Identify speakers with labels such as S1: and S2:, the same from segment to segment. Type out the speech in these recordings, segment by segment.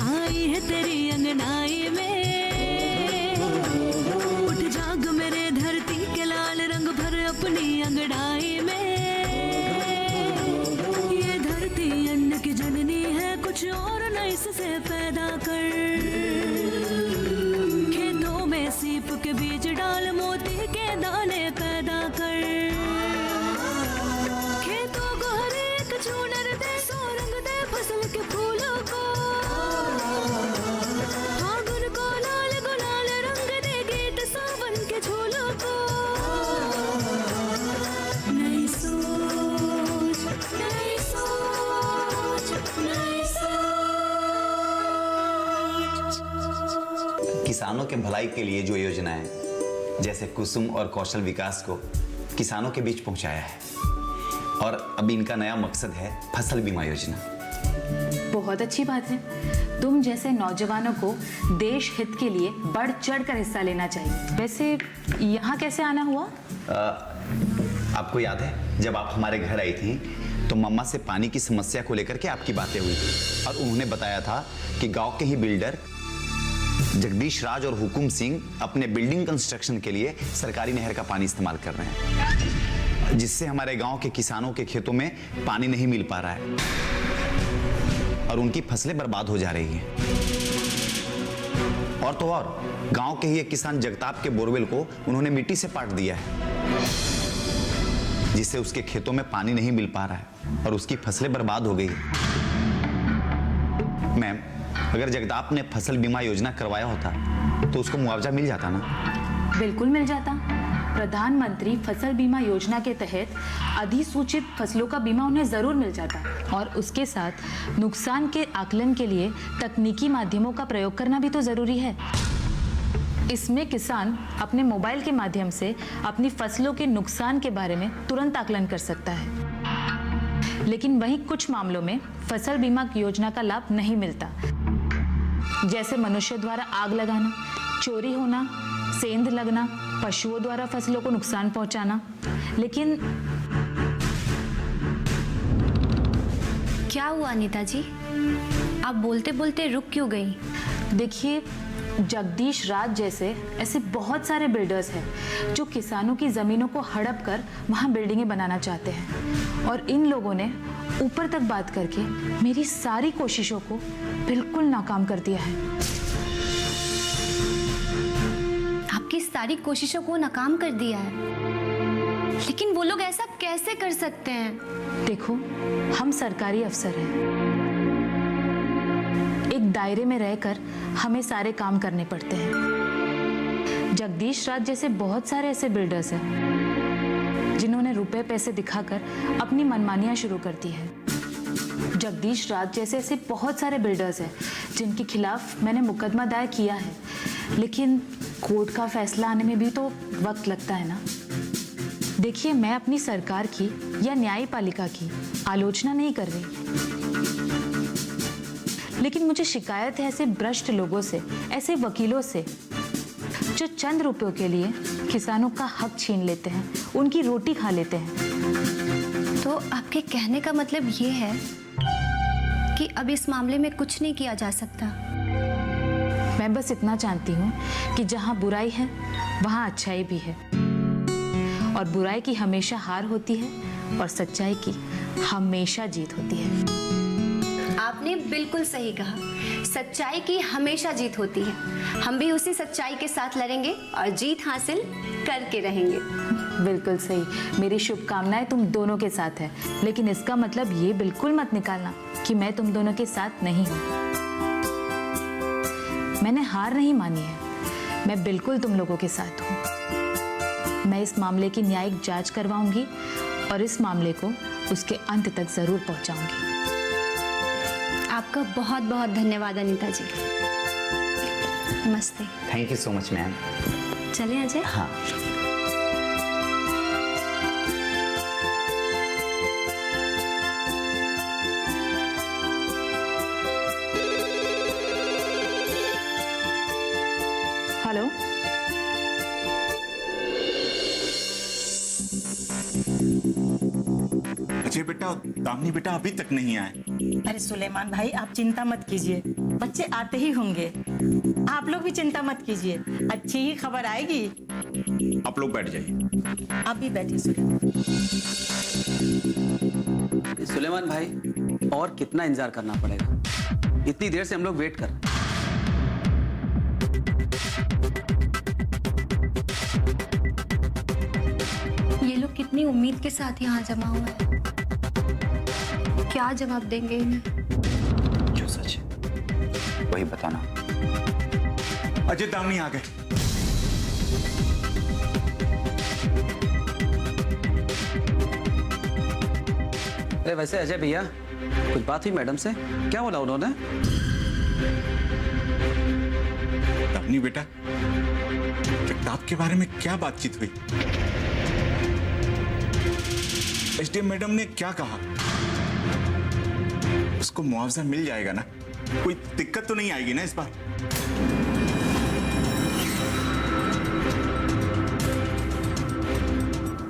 S1: आई है तेरी अंगनाई में, उठ जाग मेरे धरती के लाल रंग भर अपनी अंगड़ाई में। ये धरती अन्न की जननी है, कुछ और न इससे पैदा कर। खेतों में सीप के बीज डाल, मोती के दाने पैदा कर। खेतों को हर एक चूनर दे, सो रंग दे फसल के फूलों को। फागुन को लाल गुलाल रंग दे, गीत सावन के झूलों को। नई सोच, नई सोच, नई सोच।
S2: किसानों के भलाई के लिए जो योजनाएं जैसे कुसुम और कौशल विकास को किसानों के बीच पहुंचाया है, और अब इनका नया मकसद है फसल बीमा योजना।
S3: बहुत अच्छी बात है। तुम जैसे नौजवानों को देश हित के लिए बढ़ चढ़ कर हिस्सा लेना चाहिए। वैसे यहाँ कैसे आना हुआ?
S2: आपको याद है जब आप हमारे घर आई थी तो मम्मा से पानी की समस्या को लेकर के आपकी बातें हुई थी, और उन्होंने बताया था कि गांव के ही बिल्डर जगदीश राज और हुकुम सिंह अपने बिल्डिंग कंस्ट्रक्शन के लिए सरकारी नहर का पानी इस्तेमाल कर रहे हैं, जिससे हमारे गांव के किसानों के खेतों में पानी नहीं मिल पा रहा है और उनकी फसलें बर्बाद हो जा रही हैं। और तो और गांव के ही एक किसान जगताप के बोरवेल को उन्होंने मिट्टी से पाट दिया है, जिससे उसके खेतों में पानी नहीं मिल पा रहा है और उसकी फसलें बर्बाद हो गई। मैम, अगर जगताप ने फसल बीमा योजना करवाया होता तो उसको मुआवजा मिल जाता ना?
S3: बिल्कुल मिल जाता। प्रधानमंत्री फसल बीमा योजना के तहत अधिसूचित फसलों का बीमा उन्हें जरूर मिल जाता, और उसके साथ नुकसान के आकलन के लिए तकनीकी माध्यमों का प्रयोग करना भी तो जरूरी है। इसमें किसान अपने मोबाइल के माध्यम से अपनी फसलों के नुकसान के बारे में तुरंत आकलन कर सकता है। लेकिन वहीं कुछ मामलों में फसल बीमा योजना का लाभ नहीं मिलता, जैसे मनुष्य द्वारा आग लगाना, चोरी होना, सेंध लगना, पशुओं द्वारा फसलों को नुकसान पहुंचाना। लेकिन
S4: क्या हुआ अनीता जी, आप बोलते बोलते रुक क्यों गई?
S3: देखिए, जगदीश राज जैसे ऐसे बहुत सारे बिल्डर्स हैं जो किसानों की जमीनों को हड़प कर वहां बिल्डिंगें बनाना चाहते हैं, और इन लोगों ने ऊपर तक बात करके मेरी सारी कोशिशों को बिल्कुल नाकाम कर दिया है।
S4: आपकी सारी कोशिशों को नाकाम कर दिया है? लेकिन वो लोग ऐसा कैसे कर सकते हैं?
S3: देखो, हम सरकारी अफसर हैं, एक दायरे में रहकर हमें सारे काम करने पड़ते हैं। जगदीश राज जैसे बहुत सारे ऐसे बिल्डर्स हैं जिन्होंने रुपए पैसे दिखाकर अपनी मनमानियां शुरू कर दी है। जगदीश राज जैसे ऐसे बहुत सारे बिल्डर्स हैं जिनके खिलाफ मैंने मुकदमा दायर किया है, लेकिन कोर्ट का फैसला आने में भी तो वक्त लगता है ना। देखिए, मैं अपनी सरकार की या न्यायपालिका की आलोचना नहीं कर रही, लेकिन मुझे शिकायत है ऐसे भ्रष्ट लोगों से, ऐसे वकीलों से जो चंद रुपयों के लिए किसानों का हक छीन लेते हैं, उनकी रोटी खा लेते हैं।
S4: तो आपके कहने का मतलब ये है कि अब इस मामले में कुछ नहीं किया जा सकता?
S3: मैं बस इतना जानती हूँ कि जहाँ बुराई है वहाँ अच्छाई भी है, और बुराई की हमेशा हार होती है और सच्चाई की हमेशा जीत होती है।
S4: आपने बिल्कुल सही कहा, सच्चाई की हमेशा जीत होती है। हम भी उसी सच्चाई के साथ लड़ेंगे और जीत हासिल करके रहेंगे।
S3: बिल्कुल सही। मेरी शुभकामनाएं तुम दोनों के साथ है, लेकिन इसका मतलब ये बिल्कुल मत निकालना कि मैं तुम दोनों के साथ नहीं हूँ। मैंने हार नहीं मानी है, मैं बिल्कुल तुम लोगों के साथ हूँ। मैं इस मामले की न्यायिक जांच करवाऊंगी और इस मामले को उसके अंत तक जरूर पहुंचाऊंगी।
S4: आपका बहुत बहुत धन्यवाद अनीता जी। नमस्ते।
S2: Thank you so much ma'am.
S4: चलें अजय?
S2: हाँ।
S3: हेलो,
S5: अजय बेटा, दामिनी बेटा अभी तक नहीं आए।
S6: अरे सुलेमान भाई, आप चिंता मत कीजिए,
S5: बच्चे आते ही होंगे। आप लोग भी चिंता मत कीजिए, अच्छी ही खबर आएगी।
S6: आप लोग बैठ जाइए।
S5: आप भी बैठिए सुलेमान।
S7: सुलेमान भाई, और कितना इंतजार करना पड़ेगा? इतनी देर से हम लोग वेट कर रहे हैं।
S4: ये लोग कितनी उम्मीद के साथ यहाँ जमा हुआ है, क्या जवाब देंगे इन्हें?
S2: जो सच है वही बताना।
S6: अजय दामनी आ गए।
S7: अरे वैसे अजय भैया, कुछ बात हुई मैडम से? क्या बोला उन्होंने?
S6: दामनी बेटा, जगताप के बारे में क्या बातचीत हुई? एसडीएम मैडम ने क्या कहा? उसको मुआवजा मिल जाएगा ना? कोई दिक्कत तो नहीं आएगी ना इस बार?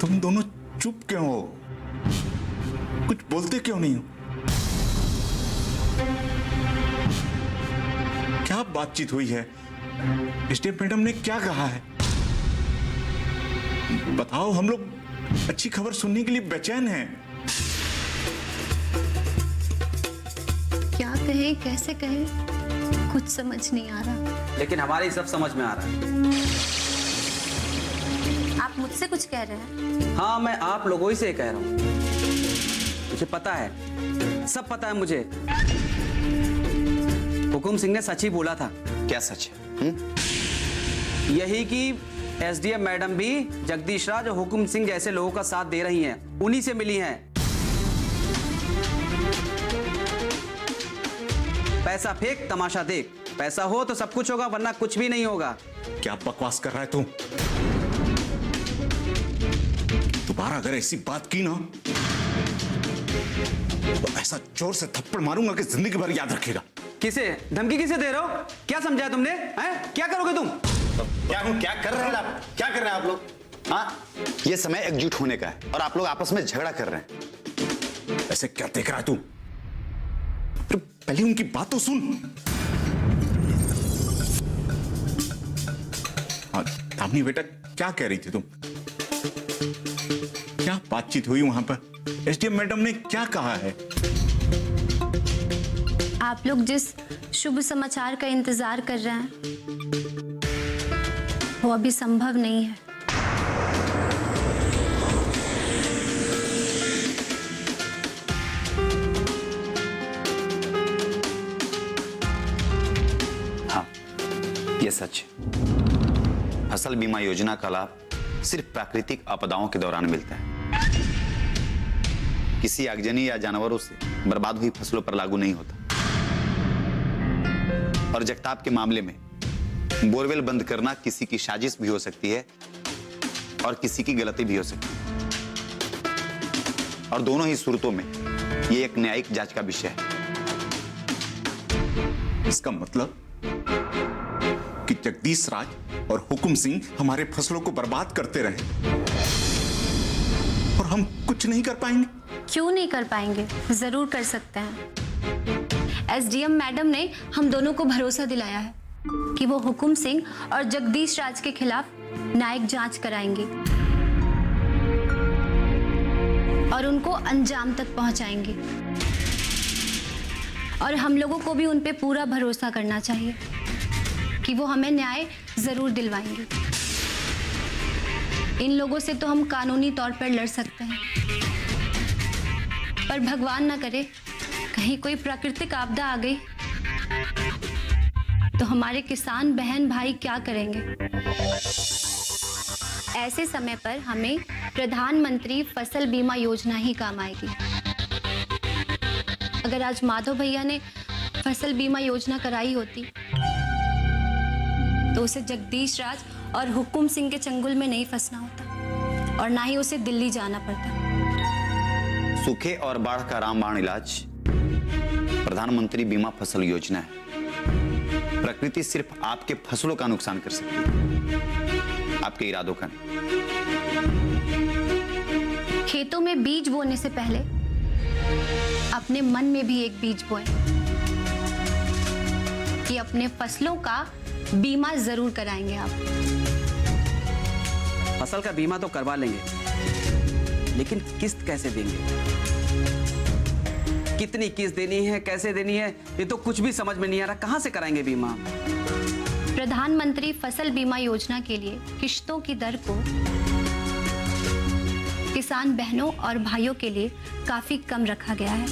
S6: तुम दोनों चुप क्यों हो? कुछ बोलते क्यों नहीं हो? क्या बातचीत हुई है? एसडीएम मैडम ने क्या कहा है? बताओ, हम लोग अच्छी खबर सुनने के लिए बेचैन हैं।
S4: क्या कहें, कैसे कहें, कुछ समझ नहीं आ रहा।
S7: लेकिन हमारी सब समझ में आ रहा है।
S4: आप मुझसे कुछ कह रहे हैं?
S7: हाँ, मैं आप लोगों ही से कह रहा हूँ। मुझे पता है, सब पता है मुझे। हुकुम सिंह ने सच ही बोला था।
S2: क्या सच है?
S7: यही कि एसडीएम मैडम भी जगदीश राज और हुकुम सिंह जैसे लोगों का साथ दे रही हैं, उन्हीं से मिली हैं। पैसा फेंक, तमाशा देख। पैसा हो तो सब कुछ होगा, वरना कुछ भी नहीं होगा।
S6: क्या बकवास कर रहा है तू? दोबारा अगर ऐसी बात की ना, तो ऐसा जोर से थप्पड़ मारूंगा कि जिंदगी भर याद रखेगा।
S7: किसे धमकी किसे दे रहे हो? क्या समझाया तुमने? हैं? क्या करोगे तुम?
S2: क्या कर रहे हैं आप? क्या कर रहे हैं आप लोग? हाँ, ये समय एकजुट होने का है और आप लोग आपस में झगड़ा कर रहे हैं।
S6: ऐसे क्या देख रहा है तू? तो पहले उनकी बात तो सुन। हाँ, दामनी बेटा, क्या कह रही थी तुम? क्या बातचीत हुई वहां पर? एसडीएम मैडम ने क्या कहा है?
S4: आप लोग जिस शुभ समाचार का इंतजार कर रहे हैं, वो अभी संभव नहीं है।
S2: हाँ, ये सच है। फसल बीमा योजना का लाभ सिर्फ प्राकृतिक आपदाओं के दौरान मिलता है। किसी आगजनी या जानवरों से बर्बाद हुई फसलों पर लागू नहीं होता। और जगताप के मामले में बोरवेल बंद करना किसी की साजिश भी हो सकती है और किसी की गलती भी हो सकती है। और दोनों ही सूरतों में यह एक न्यायिक जांच का विषय है।
S6: इसका मतलब कि जगदीश राज और हुकुम सिंह हमारे फसलों को बर्बाद करते रहे और हम कुछ नहीं कर पाएंगे?
S4: क्यों नहीं कर पाएंगे? जरूर कर सकते हैं। एसडीएम मैडम ने हम दोनों को भरोसा दिलाया है कि वो हुकुम सिंह और जगदीश राज के खिलाफ न्यायिक जांच कराएंगे और उनको अंजाम तक पहुंचाएंगे। और हम लोगों को भी उन पे पूरा भरोसा करना चाहिए कि वो हमें न्याय जरूर दिलवाएंगे। इन लोगों से तो हम कानूनी तौर पर लड़ सकते हैं, पर भगवान ना करे कहीं कोई प्राकृतिक आपदा आ गई तो हमारे किसान बहन भाई क्या करेंगे? ऐसे समय पर हमें प्रधानमंत्री फसल बीमा योजना ही काम आएगी। अगर आज माधव भैया ने फसल बीमा योजना कराई होती तो उसे जगदीश राज और हुकुम सिंह के चंगुल में नहीं फंसना होता और ना ही उसे दिल्ली जाना पड़ता।
S2: सूखे और बाढ़ का रामबाण इलाज प्रधानमंत्री बीमा फसल योजना है। प्रकृति सिर्फ आपके फसलों का नुकसान कर सकती है, आपके इरादों का नहीं।
S4: खेतों में बीज बोने से पहले अपने मन में भी एक बीज बोएं। कि अपने फसलों का बीमा जरूर कराएंगे आप।
S7: फसल का बीमा तो करवा लेंगे, लेकिन किस्त कैसे देंगे? कितनी किस्त देनी है, कैसे देनी है, ये तो कुछ भी समझ में नहीं आ रहा। कहां से कराएंगे बीमा?
S4: प्रधानमंत्री फसल बीमा योजना के लिए किश्तों की दर को किसान बहनों और भाइयों के लिए काफी कम रखा गया है,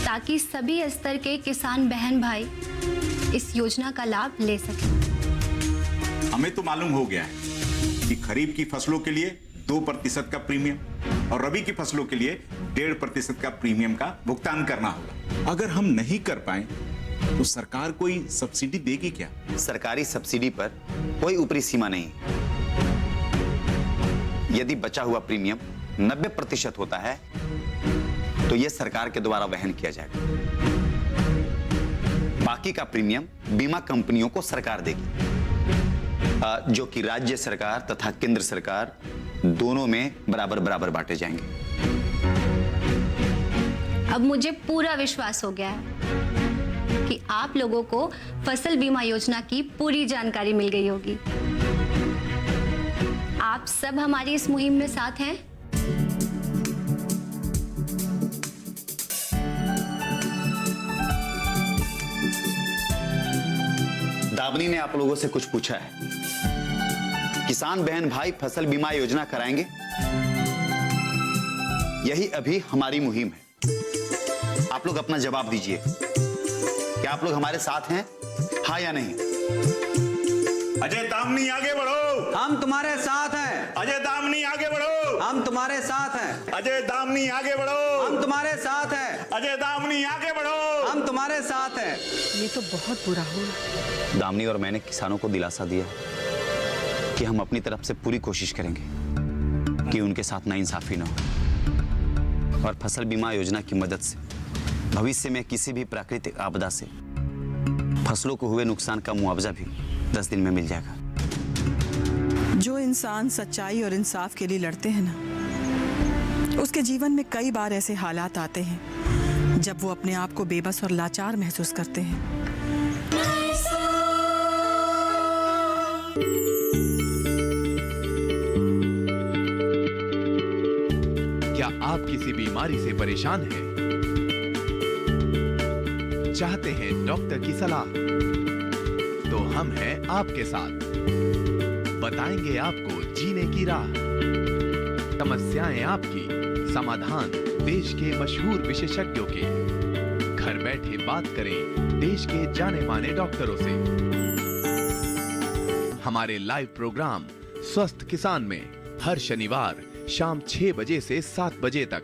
S4: ताकि सभी स्तर के किसान बहन भाई इस योजना का लाभ ले सकें।
S6: हमें तो मालूम हो गया है कि खरीफ की फसलों के लिए 2% का प्रीमियम और रबी की फसलों के लिए 1.5% का प्रीमियम का भुगतान करना होगा। अगर हम नहीं कर पाए तो सरकार कोई सब्सिडी देगी क्या?
S2: सरकारी सब्सिडी पर कोई ऊपरी सीमा नहीं। यदि बचा हुआ प्रीमियम 90% होता है तो यह सरकार के द्वारा वहन किया जाएगा। बाकी का प्रीमियम बीमा कंपनियों को सरकार देगी, जो कि राज्य सरकार तथा केंद्र सरकार दोनों में बराबर बराबर बांटे जाएंगे।
S4: अब मुझे पूरा विश्वास हो गया है कि आप लोगों को फसल बीमा योजना की पूरी जानकारी मिल गई होगी। आप सब हमारी इस मुहिम में साथ हैं।
S2: दामिनी ने आप लोगों से कुछ पूछा है। किसान बहन भाई फसल बीमा योजना कराएंगे? यही अभी हमारी मुहिम है। आप लोग अपना जवाब दीजिए। क्या आप लोग हमारे साथ हैं, हाँ या नहीं?
S6: अजय दामनी आगे बढ़ो।
S7: हम तुम्हारे साथ हैं।
S6: अजय दामनी आगे बढ़ो।
S7: हम तुम्हारे साथ हैं।
S6: अजय दामनी आगे बढ़ो।
S7: हम तुम्हारे साथ हैं।
S6: अजय दामनी आगे बढ़ो।
S7: हम तुम्हारे साथ हैं।
S5: ये तो बहुत बुरा हुआ।
S2: दामिनी और मैंने किसानों को दिलासा दिया कि हम अपनी तरफ से पूरी कोशिश करेंगे कि उनके साथ नाइंसाफी न हो, और फसल बीमा योजना की मदद से भविष्य में किसी भी प्राकृतिक आपदा से फसलों को हुए नुकसान का मुआवजा भी 10 दिन में मिल जाएगा।
S8: जो इंसान सच्चाई और इंसाफ के लिए लड़ते हैं ना, उसके जीवन में कई बार ऐसे हालात आते हैं जब वो अपने आप को बेबस और लाचार महसूस करते हैं।
S9: क्या आप किसी बीमारी से परेशान हैं? चाहते हैं डॉक्टर की सलाह? तो हम हैं आपके साथ। बताएंगे आपको जीने की राह। समस्याएं आपकी, समाधान देश के मशहूर विशेषज्ञों के। घर बैठे बात करें देश के जाने माने डॉक्टरों से। हमारे लाइव प्रोग्राम स्वस्थ किसान में हर शनिवार शाम 6 बजे से 7 बजे तक।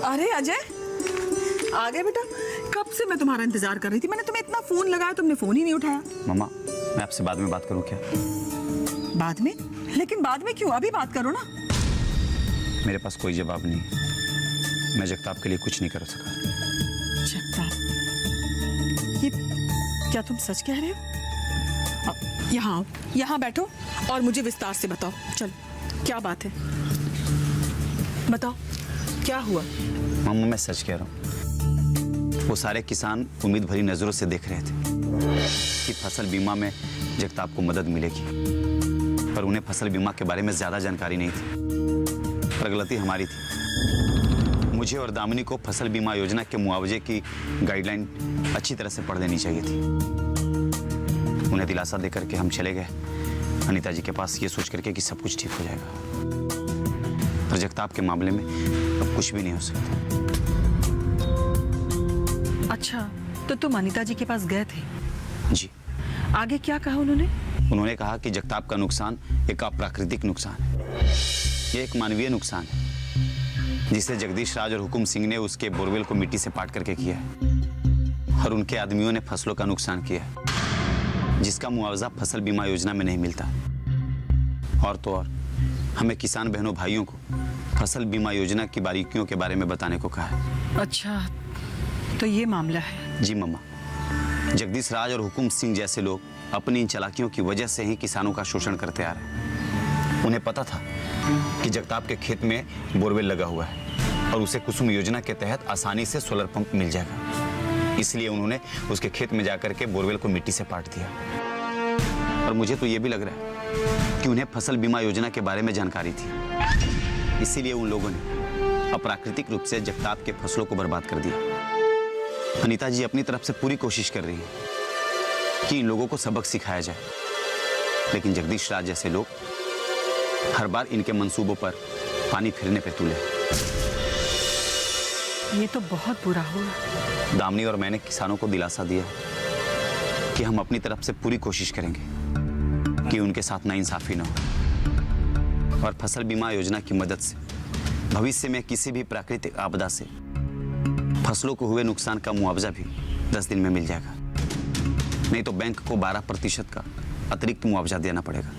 S8: अरे अजय, आ गए बेटा। कब से मैं तुम्हारा इंतजार कर रही थी। मैंने तुम्हें इतना फोन लगाया, तुमने फोन ही नहीं उठाया।
S2: मम्मा, मैं आपसे बाद में बात करूं क्या?
S8: बाद में? लेकिन बाद में क्यों? अभी बात करो ना।
S2: मेरे पास कोई जवाब नहीं। मैं जगताप के लिए कुछ नहीं कर सका।
S8: जगताप? ये क्या तुम सच कह रहे हो? यहाँ आओ, यहाँ बैठो और मुझे विस्तार से बताओ। चलो, क्या बात है, बताओ क्या हुआ?
S2: मम्मा, मैं सच कह रहा हूँ। वो सारे किसान उम्मीद भरी नजरों से देख रहे थे कि फसल बीमा में जगताप को मदद मिलेगी, पर उन्हें फसल बीमा के बारे में ज्यादा जानकारी नहीं थी। पर गलती हमारी थी। मुझे और दामिनी को फसल बीमा योजना के मुआवजे की गाइडलाइन अच्छी तरह से पढ़ लेनी चाहिए थी। उन्हें दिलासा देकर के हम चले गए अनीता जी के पास, ये सोच करके कि सब कुछ ठीक हो जाएगा। पर जगताप के मामले में अब कुछ भी नहीं हो सकता।
S8: अच्छा, तो तुम अनीता जी के पास गए थे?
S2: जी।
S8: आगे क्या कहा उन्होंने?
S2: उन्होंने कहा कि जगताप का नुकसान एक अप्राकृतिक नुकसान है। ये एक मानवीय नुकसान है जिसे जगदीश राज और हुकुम सिंह ने उसके बोरवेल को मिट्टी से पाट करके किया है, और उनके आदमियों ने फसलों का नुकसान किया है, जिसका मुआवजा फसल बीमा योजना में नहीं मिलता। और तो और हमें किसान बहनों भाइयों को फसल बीमा योजना की बारीकियों के बारे में बताने को कहा है।
S8: अच्छा, तो ये मामला है।
S2: जी मम्मा। जगदीश राज और हुकुम सिंह जैसे लोग अपनी इन चालाकियों की वजह से ही किसानों का शोषण करते आ रहे हैं। उन्हें पता था कि जगताप के खेत में बोरवेल लगा हुआ है और उसे कुसुम योजना के तहत आसानी से सोलर पंप मिल जाएगा, इसलिए उन्होंने उसके खेत में जाकर के बोरवेल को मिट्टी से पाट दिया। और मुझे तो ये भी लग रहा है कि उन्हें फसल बीमा योजना के बारे में जानकारी थी, इसीलिए उन लोगों ने अप्राकृतिक रूप से जगताप के फसलों को बर्बाद कर दिया। अनीता जी अपनी तरफ से पूरी कोशिश कर रही है कि इन लोगों को सबक सिखाया जाए, लेकिन जगदीश राज जैसे लोग हर बार इनके मंसूबों पर पानी फिरने पे तुले।
S8: ये तो बहुत बुरा हुआ।
S2: दामिनी और मैंने किसानों को दिलासा दिया कि हम अपनी तरफ से पूरी कोशिश करेंगे कि उनके साथ नाइंसाफी न हो, और फसल बीमा योजना की मदद से भविष्य में किसी भी प्राकृतिक आपदा से फसलों को हुए नुकसान का मुआवजा भी 10 दिन में मिल जाएगा। नहीं तो बैंक को 12% का अतिरिक्त मुआवजा देना पड़ेगा।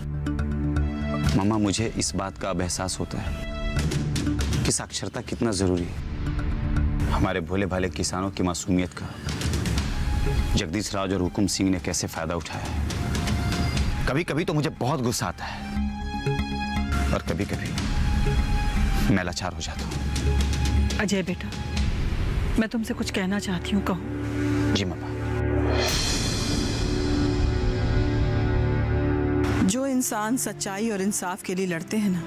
S2: मामा, मुझे इस बात का अब एहसास होता है कि साक्षरता कितना जरूरी है। हमारे भोले भाले किसानों की मासूमियत का जगदीश राज और हुकुम सिंह ने कैसे फायदा उठाया है। कभी कभी तो मुझे बहुत गुस्सा आता है और कभी कभी मैं लाचार हो जाता हूँ।
S8: अजय बेटा, मैं तुमसे कुछ कहना चाहती हूँ, कहो।
S2: जी मामा।
S8: जो इंसान सच्चाई और इंसाफ के लिए लड़ते हैं ना,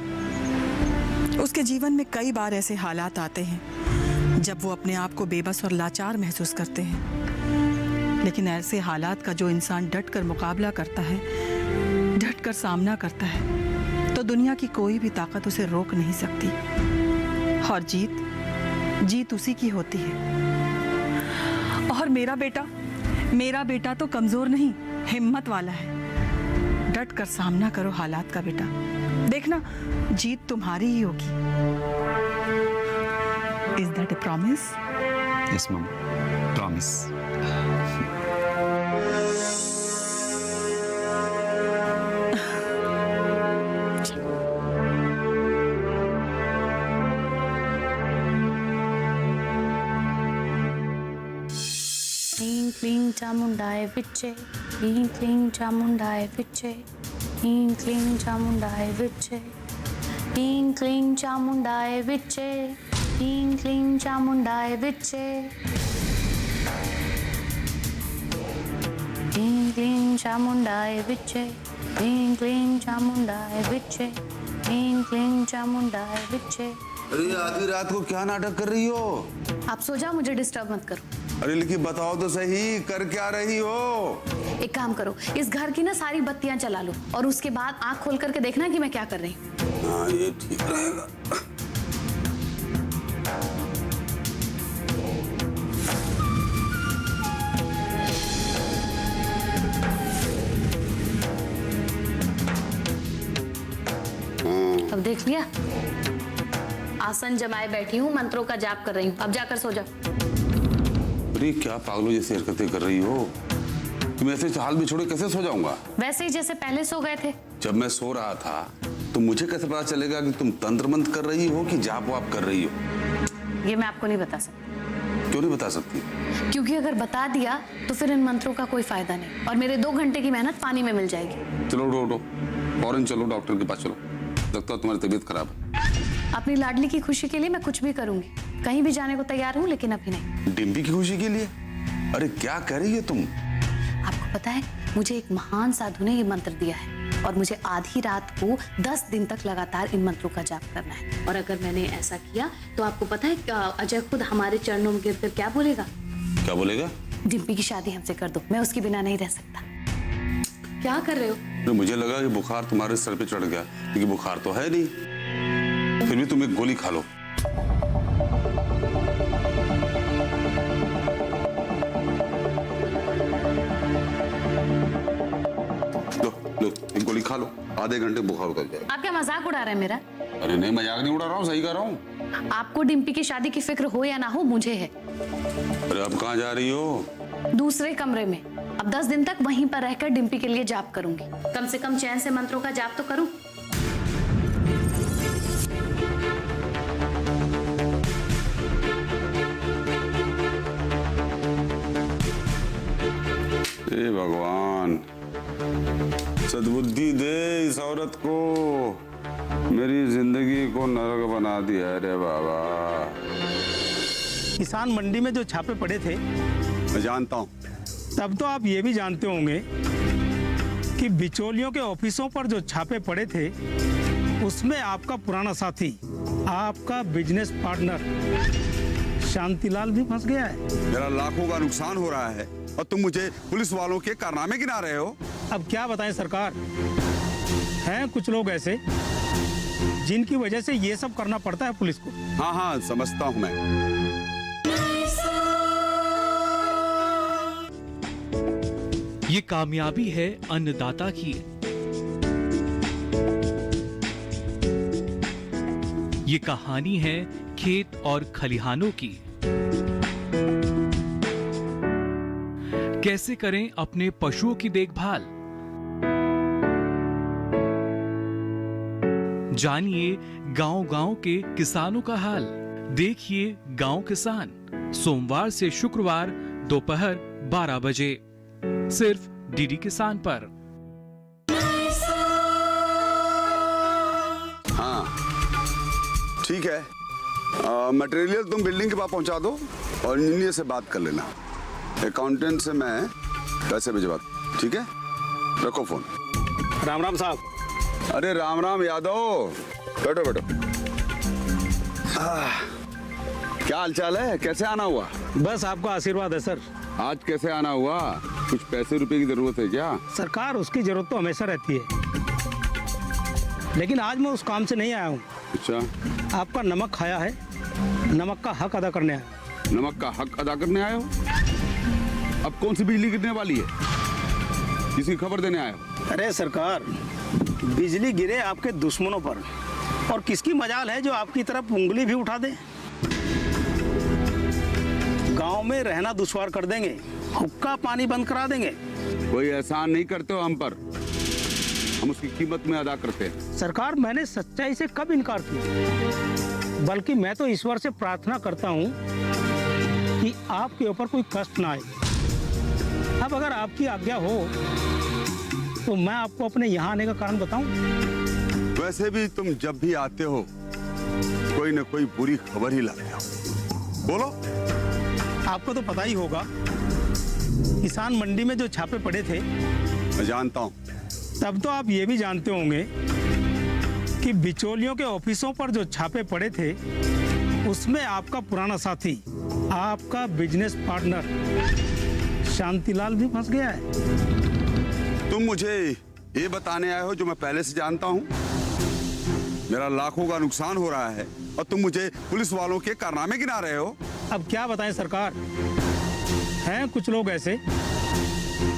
S8: उसके जीवन में कई बार ऐसे हालात आते हैं जब वो अपने आप को बेबस और लाचार महसूस करते हैं। लेकिन ऐसे हालात का जो इंसान डट कर मुकाबला करता है, डट कर सामना करता है, तो दुनिया की कोई भी ताकत उसे रोक नहीं सकती। और जीत उसी की होती है। और मेरा बेटा तो कमजोर नहीं, हिम्मत वाला है। डट कर सामना करो हालात का बेटा, देखना जीत तुम्हारी ही होगी। Is that A promise?
S2: Yes mama, promise.
S4: क्लीं क्लीं चामुंडाय विच्चे, क्लीं क्लीं चामुंडाय विच्चे, क्लीं क्लीं चामुंडाय विच्चे, क्लीं क्लीं चामुंडाय विच्चे, क्लीं क्लीं चामुंडाय विच्चे, क्लीं क्लीं चामुंडाय विच्चे, क्लीं क्लीं चामुंडाय विच्चे, क्लीं क्लीं चामुंडाय विच्चे।
S10: अरे आधी रात को क्या नाटक कर रही हो?
S4: आप सो जाओ, मुझे डिस्टर्ब मत करो।
S10: अरे लेकिन बताओ तो सही, कर क्या रही हो?
S4: एक काम करो, इस घर की ना सारी बत्तियां चला लो और उसके बाद आंख खोल करके देखना कि मैं क्या कर रही हूँ।
S10: हाँ, ये ठीक रहेगा।
S4: अब देख लिया, आसन जमाए बैठी हूँ, मंत्रों का जाप कर रही हूँ। अब जाकर सो जाओ।
S10: अरे क्या पागलों जैसी हरकतें कर रही हो? तुम ऐसे हाल में छोड़े कैसे सो जाऊंगा?
S4: वैसे ही जैसे पहले सो गए थे।
S10: जब मैं सो रहा था तो मुझे कैसे पता चलेगा कि तुम तंत्र मंत्र कर रही हो कि जाप वाप कर रही हो?
S4: ये मैं आपको नहीं बता सकती।
S10: क्यों नहीं बता सकती?
S4: क्योंकि अगर बता दिया तो फिर इन मंत्रों का कोई फायदा नहीं और मेरे 2 घंटे की मेहनत पानी में मिल जाएगी।
S10: चलो उठो, फौरन चलो डॉक्टर के पास चलो। लगता है तुम्हारी तबीयत खराब है।
S4: अपनी लाडली की खुशी के लिए मैं कुछ भी करूंगी, कहीं भी जाने को तैयार हूँ, लेकिन अभी नहीं।
S10: डिम्पी की खुशी के लिए? अरे क्या कह रही है तुम?
S4: आपको पता है, मुझे एक महान साधु ने ये मंत्र दिया है और मुझे आधी रात को 10 दिन तक लगातार इन मंत्रों का जाप करना है। और अगर मैंने ऐसा किया तो आपको पता है अजय खुद हमारे चरणों में गिरकर क्या बोलेगा?
S10: क्या बोलेगा?
S4: डिम्पी की शादी हमसे कर दो, मैं उसके बिना नहीं रह सकता। क्या कर रहे हो?
S10: तो मुझे लगा कि बुखार तुम्हारे सर पे चढ़ गया, लेकिन बुखार तो है नहीं। फिर भी तुम एक गोली खा लो। लो, एक गोली खा लो, आधे घंटे बुखार उतर जाएगा।
S4: आप क्या मजाक उड़ा रहे हैं मेरा?
S10: अरे नहीं, मजाक नहीं उड़ा रहा हूँ, सही कह रहा हूँ।
S4: आपको डिम्पी की शादी की फिक्र हो या ना हो, मुझे है।
S10: अरे अब कहाँ जा रही हो?
S4: दूसरे कमरे में। अब 10 दिन तक वहीं पर रहकर डिम्पी के लिए जाप करूंगी। कम से कम चैन से मंत्रों का जाप तो करूं।
S10: हे भगवान, सद्बुद्धि दे इस औरत को, मेरी जिंदगी को नरक बना दिया है रे बाबा।
S11: किसान मंडी में जो छापे पड़े थे,
S10: मैं जानता हूँ।
S11: तब तो आप ये भी जानते होंगे कि बिचौलियों के ऑफिसों पर जो छापे पड़े थे, उसमें आपका पुराना साथी, आपका बिजनेस पार्टनर शांतिलाल भी फंस गया है।
S10: मेरा लाखों का नुकसान हो रहा है और तुम मुझे पुलिस वालों के कारनामे गिना रहे हो।
S11: अब क्या बताएं सरकार, हैं कुछ लोग ऐसे जिनकी वजह से ये सब करना पड़ता है पुलिस को।
S10: हाँ हाँ, समझता हूँ मैं।
S12: ये कामयाबी है अन्नदाता की। ये कहानी है खेत और खलिहानों की। कैसे करें अपने पशुओं की देखभाल, जानिए गांव-गांव के किसानों का हाल। देखिए गांव किसान, सोमवार से शुक्रवार दोपहर 12 बजे, सिर्फ डीडी किसान पर।
S10: हाँ ठीक है, मटेरियल तुम बिल्डिंग के पास पहुंचा दो और इंजीनियर से बात कर लेना। अकाउंटेंट से मैं पैसे भिजवा, ठीक है? रखो फोन।
S11: राम राम साहब।
S10: अरे राम राम यादव, बैठो बैठो। क्या हालचाल है, कैसे आना हुआ?
S11: बस आपका आशीर्वाद है सर।
S10: आज कैसे आना हुआ? कुछ पैसे रुपए की जरूरत है क्या?
S11: सरकार, उसकी जरूरत तो हमेशा रहती है, लेकिन आज मैं उस काम से नहीं आया हूँ।
S10: अच्छा,
S11: आपका नमक खाया है, नमक का हक अदा करने आया।
S10: नमक का हक अदा करने आए हो? अब कौन सी बिजली गिरने वाली है, किसी खबर देने आए हो?
S11: अरे सरकार, बिजली गिरे आपके दुश्मनों पर, और किसकी मजाल है जो आपकी तरफ उंगली भी उठा दे। गांव में रहना दुश्वार कर देंगे, हुक्का पानी बंद करा देंगे।
S10: कोई एहसान नहीं करते हो हम पर, हम उसकी कीमत में अदा करते हैं।
S11: सरकार, मैंने सच्चाई से कब इनकार किया, बल्कि मैं तो ईश्वर से प्रार्थना करता हूँ कि आपके ऊपर कोई कष्ट ना आए। अब अगर आपकी आज्ञा हो तो मैं आपको अपने यहाँ आने का कारण बताऊं।
S10: वैसे भी तुम जब भी आते हो कोई न कोई बुरी खबर ही लाते हो। बोलो।
S11: आपको तो पता ही होगा, किसान मंडी में जो छापे पड़े थे।
S10: मैं जानता हूँ।
S11: तब तो आप ये भी जानते होंगे कि बिचौलियों के ऑफिसों पर जो छापे पड़े थे, उसमें आपका पुराना साथी, आपका बिजनेस पार्टनर शांतिलाल भी फंस गया है।
S10: तुम मुझे ये बताने आए हो जो मैं पहले से जानता हूँ? मेरा लाखों का नुकसान हो रहा है और तुम मुझे पुलिस वालों के कारनामे गिना रहे हो।
S11: अब क्या बताएं सरकार, हैं कुछ लोग ऐसे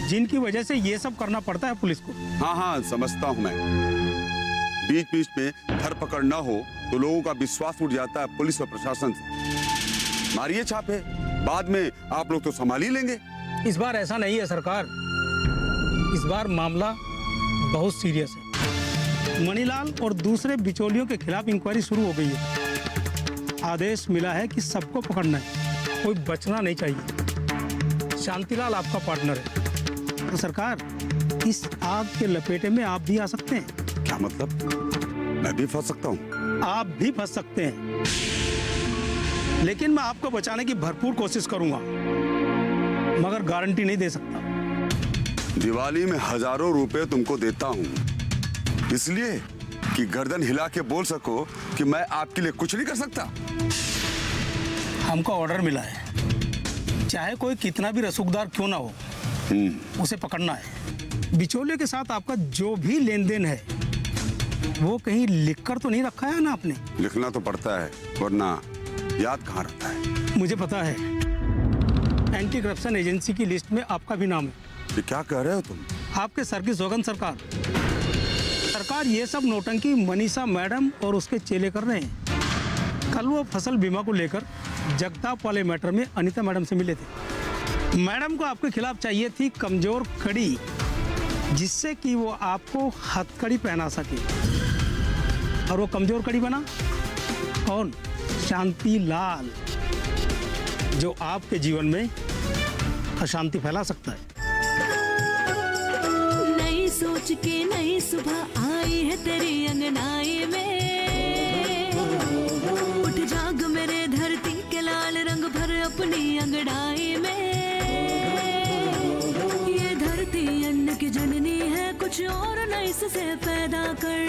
S11: जिनकी वजह से ये सब करना पड़ता है पुलिस को।
S10: हाँ हाँ, समझता हूँ मैं। बीच बीच में धरपकड़ न हो तो लोगों का विश्वास उठ जाता है पुलिस और प्रशासन से। मारिए छापे, बाद में आप लोग तो संभाल ही लेंगे।
S11: इस बार ऐसा नहीं है सरकार, इस बार मामला बहुत सीरियस है। मणिलाल और दूसरे बिचौलियों के खिलाफ इंक्वायरी शुरू हो गई है। आदेश मिला है कि सबको पकड़ना है, कोई बचना नहीं चाहिए। शांतिलाल आपका पार्टनर है, तो सरकार इस आग के लपेटे में आप भी आ सकते हैं।
S10: क्या मतलब? मैं भी फंस सकता हूँ?
S11: आप भी फंस सकते हैं, लेकिन मैं आपको बचाने की भरपूर कोशिश करूंगा, मगर गारंटी नहीं दे सकता।
S10: दिवाली में हजारों रुपए तुमको देता हूँ, इसलिए कि गर्दन हिला के बोल सको कि मैं आपके लिए कुछ नहीं कर सकता।
S11: हमको ऑर्डर मिला है, चाहे कोई कितना भी रसूखदार क्यों ना हो, उसे पकड़ना है। बिचौलिए के साथ आपका जो भी लेन देन है वो कहीं लिखकर तो नहीं रखा है ना आपने?
S10: लिखना तो पड़ता है, वरना याद कहाँ रहता है।
S11: मुझे पता है, एंटी करप्शन एजेंसी की लिस्ट में आपका भी नाम है।
S10: ये क्या कह रहे हो तुम?
S11: आपके सर की सौगंध सरकार। सरकार, ये सब नौटंकी मनीषा मैडम और उसके चेले कर रहे हैं। कल वो फसल बीमा को लेकर जगताप वाले मैटर में अनीता मैडम से मिले थे। मैडम को आपके खिलाफ चाहिए थी कमजोर कड़ी, जिससे कि वो आपको हथकड़ी पहना सके, और वो कमजोर कड़ी बना कौन? शांतिलाल, जो आपके जीवन में अशांति फैला सकता है।
S1: आज की नई सुबह आई है तेरी अंगनाई में। उठ जाग मेरे धरती के लाल रंग भर अपनी अंगड़ाई में। ये धरती अन्न की जननी है, कुछ और न इससे पैदा कर।